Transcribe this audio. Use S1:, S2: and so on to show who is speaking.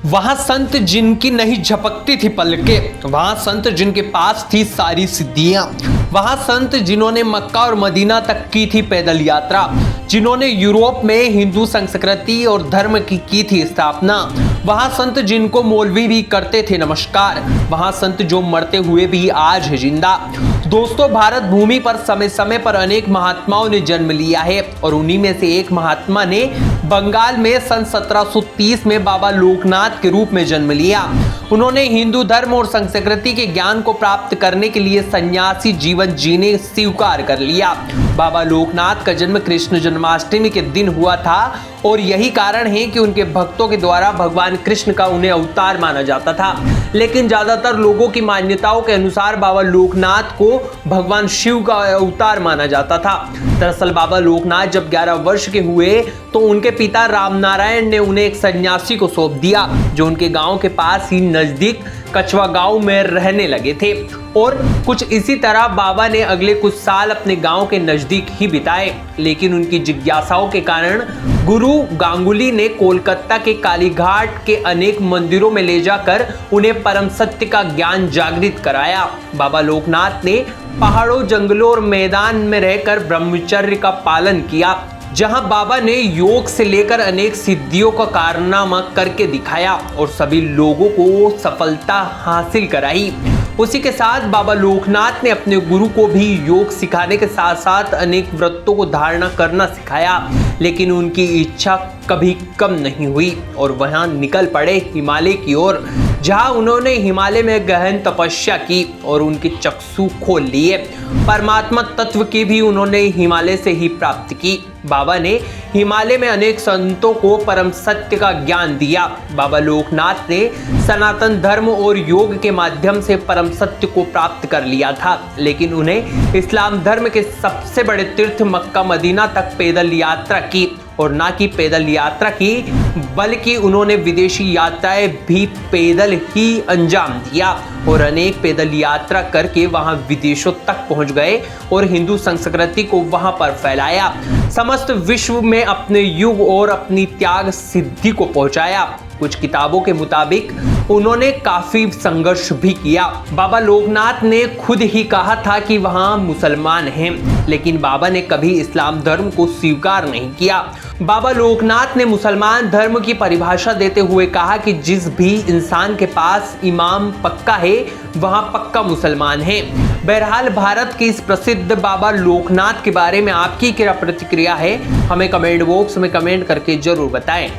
S1: वहां संत जिनकी नहीं झपकती थी पलके, वहां संत जिनके पास थी सारी सिद्धियां, वहां संत जिन्होंने मक्का और मदीना तक की थी पैदल यात्रा, जिन्होंने यूरोप में हिंदू संस्कृति और धर्म की थी स्थापना, वहां संत जिनको मौलवी भी करते थे नमस्कार, वहां संत जो मरते हुए भी आज है जिंदा। दोस्तों, भारत भूमि पर समय समय पर अनेक महात्माओं ने जन्म लिया है और उन्हीं में से एक महात्मा ने बंगाल में सन 1730 में बाबा लोकनाथ के रूप में जन्म लिया। उन्होंने हिंदू धर्म और संस्कृति के ज्ञान को प्राप्त करने के लिए सन्यासी जीवन जीने स्वीकार कर लिया। बाबा लोकनाथ का जन्म कृष्ण जन्माष्टमी के दिन हुआ था और यही कारण है कि उनके भक्तों के द्वारा भगवान कृष्ण का उन्हें अवतार माना जाता था। लेकिन ज्यादातर लोगों की मान्यताओं के अनुसार बाबा लोकनाथ को भगवान शिव का अवतार माना जाता था। दरअसल बाबा लोकनाथ जब 11 वर्ष के हुए तो उनके पिता रामनारायण ने उन्हें एक सन्यासी को सौंप दिया जो उनके गांव के पास ही नजदीक कछवा गांव में रहने लगे थे। और कुछ इसी तरह बाबा ने अगले कुछ साल अपने गांव के नजदीक ही बिताए। लेकिन उनकी जिज्ञासाओं के कारण गुरु गांगुली ने कोलकाता के कालीघाट के अनेक मंदिरों में ले जाकर उन्हें परम सत्य का ज्ञान जागृत कराया। बाबा लोकनाथ ने पहाड़ों, जंगलों और मैदान में रहकर ब्रह्मचर्य का पालन किया, जहां बाबा ने योग से लेकर अनेक सिद्धियों का कारनामा करके दिखाया और सभी लोगों को सफलता हासिल कराई। उसी के साथ बाबा लोकनाथ ने अपने गुरु को भी योग सिखाने के साथ साथ अनेक व्रतों को धारणा करना सिखाया। लेकिन उनकी इच्छा कभी कम नहीं हुई और वहां निकल पड़े हिमालय की ओर, जहां उन्होंने हिमालय में गहन तपस्या की और उनके चक्षु खोल लिए। परमात्मा तत्व की भी उन्होंने हिमालय से ही प्राप्त की। बाबा ने हिमालय में अनेक संतों को परम सत्य का ज्ञान दिया। बाबा लोकनाथ ने सनातन धर्म और योग के माध्यम से परम सत्य को प्राप्त कर लिया था। लेकिन उन्हें इस्लाम धर्म के सबसे बड़े तीर्थ मक्का मदीना तक पैदल यात्रा की और ना कि पैदल यात्रा की बल्कि उन्होंने विदेशी यात्राएं भी पैदल ही अंजाम दिया और अनेक पैदल यात्रा करके वहां विदेशों तक पहुंच गए और हिंदू संस्कृति को वहां पर फैलाया। समस्त विश्व में अपने युग और अपनी त्याग सिद्धि को पहुंचाया। कुछ किताबों के मुताबिक उन्होंने काफी संघर्ष भी किया। बाबा लोकनाथ ने खुद ही कहा था कि वहां मुसलमान हैं, लेकिन बाबा ने कभी इस्लाम धर्म को स्वीकार नहीं किया। बाबा लोकनाथ ने मुसलमान धर्म की परिभाषा देते हुए कहा कि जिस भी इंसान के पास इमाम पक्का है वहां पक्का मुसलमान है। बहरहाल भारत के इस प्रसिद्ध बाबा लोकनाथ के बारे में आपकी क्या प्रतिक्रिया है, हमें कमेंट बॉक्स में कमेंट करके जरूर बताएं।